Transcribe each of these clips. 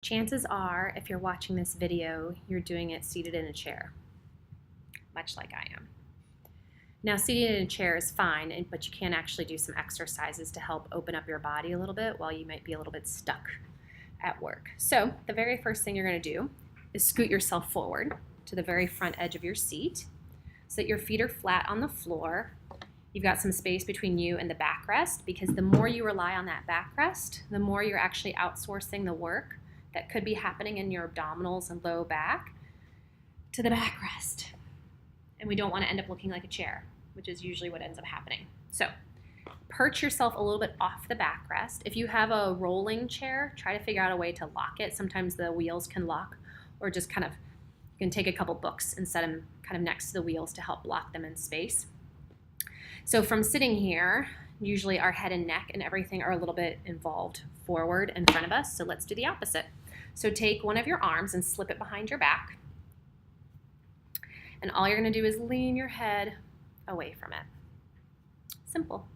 Chances are, if you're watching this video, you're doing it seated in a chair, much like I am. Now, seated in a chair is fine, but you can actually do some exercises to help open up your body a little bit while you might be a little bit stuck at work. So the very first thing you're going to do is scoot yourself forward to the very front edge of your seat so that your feet are flat on the floor. You've got some space between you and the backrest, because the more you rely on that backrest, the more you're actually outsourcing the work that could be happening in your abdominals and low back to the backrest. And we don't want to end up looking like a chair, which is usually what ends up happening. So perch yourself a little bit off the backrest. If you have a rolling chair, try to figure out a way to lock it. Sometimes the wheels can lock, or just kind of, you can take a couple books and set them kind of next to the wheels to help block them in space. So from sitting here, usually our head and neck and everything are a little bit involved forward in front of us. So let's do the opposite. So take one of your arms and slip it behind your back. And all you're going to do is lean your head away from it. Simple.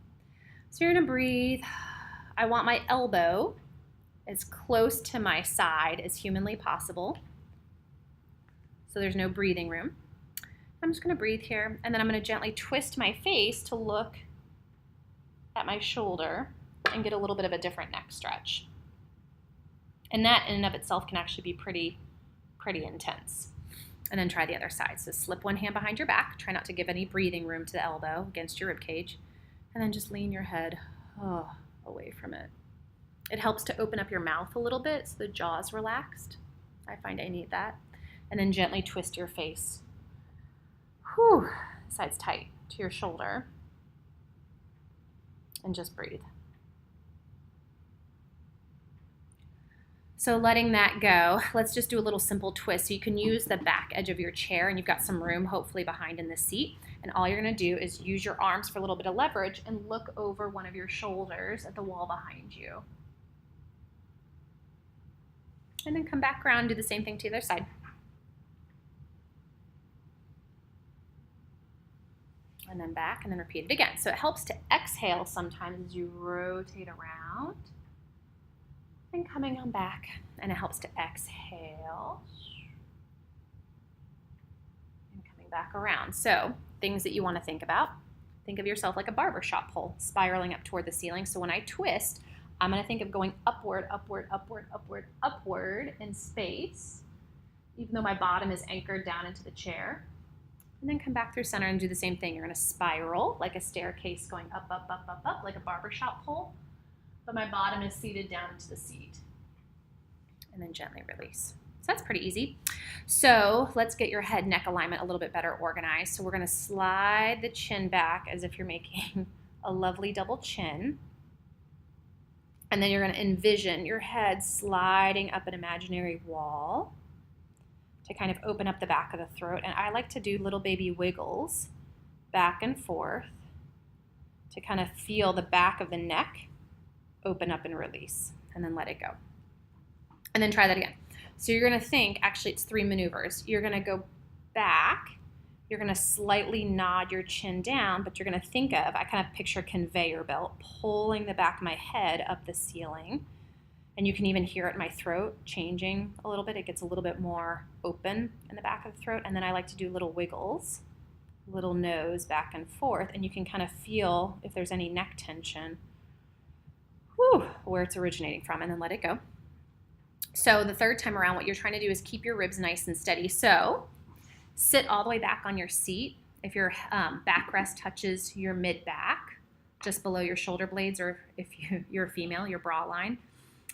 So you're going to breathe. I want my elbow as close to my side as humanly possible, so there's no breathing room. I'm just going to breathe here, and then I'm going to gently twist my face to look at my shoulder and get a little bit of a different neck stretch. And that in and of itself can actually be pretty intense. And then try the other side. So slip one hand behind your back. Try not to give any breathing room to the elbow against your rib cage. And then just lean your head away from it. It helps to open up your mouth a little bit so the jaw's relaxed. I find I need that. And then gently twist your face. Sides tight to your shoulder. And just breathe. So letting that go, let's just do a little simple twist. So you can use the back edge of your chair, and you've got some room hopefully behind in the seat. And all you're going to do is use your arms for a little bit of leverage and look over one of your shoulders at the wall behind you. And then come back around and do the same thing to the other side. And then back, and then repeat it again. So it helps to exhale sometimes as you rotate around. And coming on back, and it helps to exhale and coming back around. So things that you want to think about: think of yourself like a barbershop pole spiraling up toward the ceiling. So when I twist, I'm going to think of going upward, upward, upward, upward, upward in space, even though my bottom is anchored down into the chair. And then come back through center and do the same thing. You're going to spiral like a staircase going up, up, up, up, up, like a barbershop pole. But my bottom is seated down into the seat. And then gently release. So that's pretty easy. So let's get your head neck alignment a little bit better organized. So we're going to slide the chin back as if you're making a lovely double chin. And then you're going to envision your head sliding up an imaginary wall to kind of open up the back of the throat. And I like to do little baby wiggles back and forth to kind of feel the back of the neck open up and release, and then let it go. And then try that again. So you're going to think, actually it's 3 maneuvers. You're going to go back, you're going to slightly nod your chin down, but you're going to think of, I kind of picture a conveyor belt pulling the back of my head up the ceiling. And you can even hear it in my throat changing a little bit. It gets a little bit more open in the back of the throat. And then I like to do little wiggles, little nose back and forth, and you can kind of feel if there's any neck tension, where it's originating from, and then let it go. So the third time around, what you're trying to do is keep your ribs nice and steady. So sit all the way back on your seat. If your backrest touches your mid-back, just below your shoulder blades, or if you're a female, your bra line,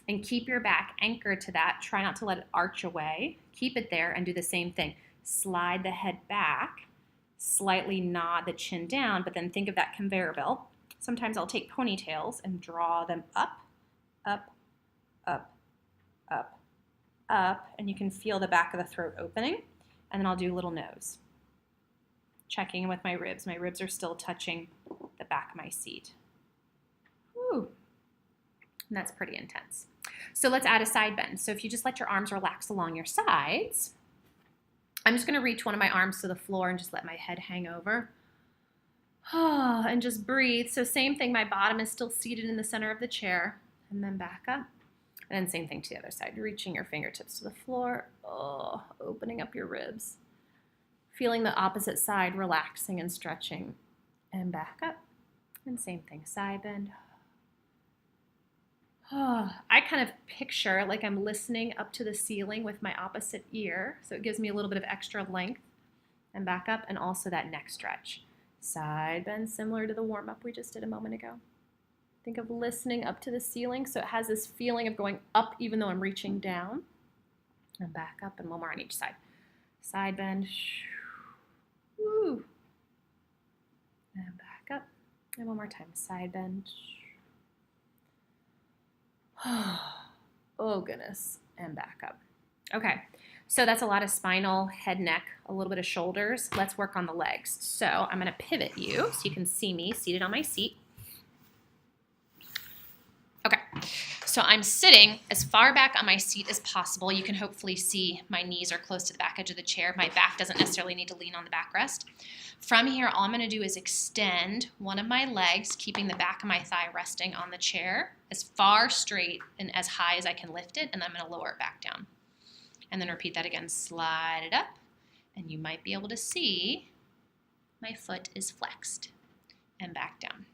and keep your back anchored to that. Try not to let it arch away. Keep it there and do the same thing. Slide the head back, slightly nod the chin down, but then think of that conveyor belt. Sometimes I'll take ponytails and draw them up, up, up, up, up, and you can feel the back of the throat opening. And then I'll do a little nose. Checking in with my ribs. My ribs are still touching the back of my seat. Woo. And that's pretty intense. So let's add a side bend. So if you just let your arms relax along your sides, I'm just going to reach one of my arms to the floor and just let my head hang over. And just breathe. So same thing, my bottom is still seated in the center of the chair, and then back up. And then same thing to the other side, reaching your fingertips to the floor, oh, opening up your ribs. Feeling the opposite side, relaxing and stretching, and back up. And same thing, side bend. Oh, I kind of picture like I'm listening up to the ceiling with my opposite ear, so it gives me a little bit of extra length, and back up, and also that neck stretch. Side bend, similar to the warm-up we just did a moment ago. Think of listening up to the ceiling, so it has this feeling of going up even though I'm reaching down. And back up, and one more on each side. Side bend. Woo. And back up. And one more time. Side bend. Oh, goodness. And back up. Okay. So that's a lot of spinal, head, neck, a little bit of shoulders. Let's work on the legs. So I'm going to pivot you so you can see me seated on my seat. Okay, so I'm sitting as far back on my seat as possible. You can hopefully see my knees are close to the back edge of the chair. My back doesn't necessarily need to lean on the backrest. From here, all I'm going to do is extend one of my legs, keeping the back of my thigh resting on the chair as far straight and as high as I can lift it, and then I'm going to lower it back down. And then repeat that again. Slide it up, and you might be able to see my foot is flexed, and back down.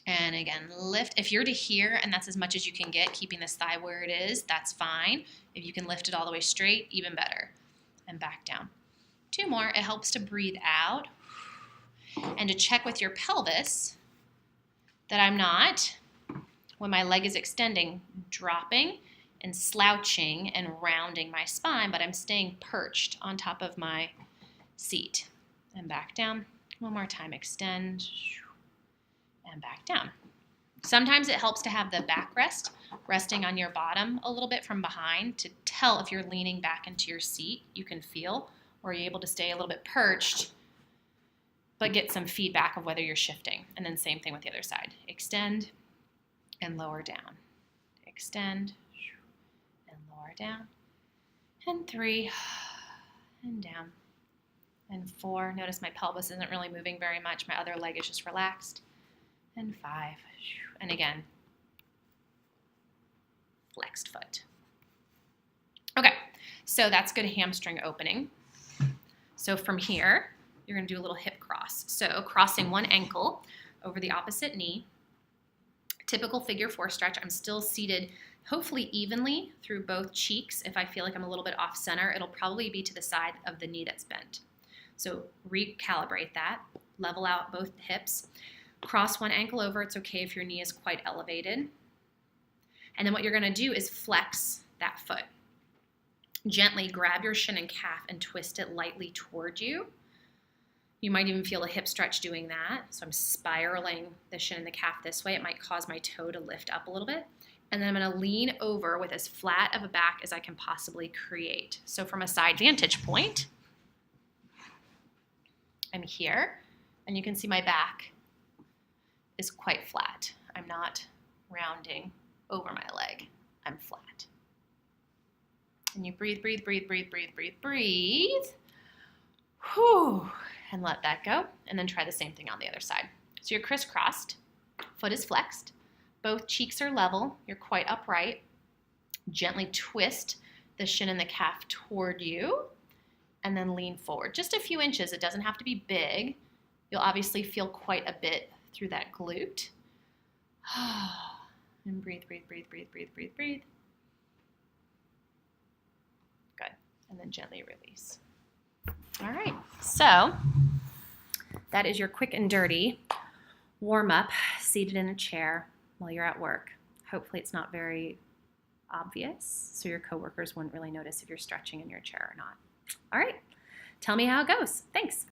And again, lift. If you're to here and that's as much as you can get, keeping this thigh where it is, that's fine. If you can lift it all the way straight, even better. And back down. 2 more. It helps to breathe out and to check with your pelvis that I'm not, when my leg is extending, dropping and slouching and rounding my spine, but I'm staying perched on top of my seat. And back down. One more time. Extend. And back down. Sometimes it helps to have the backrest resting on your bottom a little bit from behind to tell if you're leaning back into your seat. You can feel, or you're able to stay a little bit perched, but get some feedback of whether you're shifting. And then same thing with the other side. Extend and lower down. Extend and lower down. And 3 and down. And 4. Notice my pelvis isn't really moving very much. My other leg is just relaxed. And 5, and again, flexed foot. Okay, so that's good hamstring opening. So from here, you're going to do a little hip cross. So crossing one ankle over the opposite knee. Typical figure 4 stretch. I'm still seated hopefully evenly through both cheeks. If I feel like I'm a little bit off center, it'll probably be to the side of the knee that's bent. So recalibrate that, level out both hips. Cross one ankle over. It's okay if your knee is quite elevated. And then what you're going to do is flex that foot. Gently grab your shin and calf and twist it lightly toward you. You might even feel a hip stretch doing that. So I'm spiraling the shin and the calf this way. It might cause my toe to lift up a little bit. And then I'm going to lean over with as flat of a back as I can possibly create. So from a side vantage point, I'm here, and you can see my back is quite flat. I'm not rounding over my leg. I'm flat. And you breathe, breathe, breathe, breathe, breathe, breathe, breathe. Whew. And let that go. And then try the same thing on the other side. So you're crisscrossed. Foot is flexed. Both cheeks are level. You're quite upright. Gently twist the shin and the calf toward you. And then lean forward. Just a few inches. It doesn't have to be big. You'll obviously feel quite a bit through that glute. And breathe, breathe, breathe, breathe, breathe, breathe, breathe. Good. And then gently release. All right. So that is your quick and dirty warm up seated in a chair while you're at work. Hopefully it's not very obvious, so your coworkers wouldn't really notice if you're stretching in your chair or not. All right. Tell me how it goes. Thanks.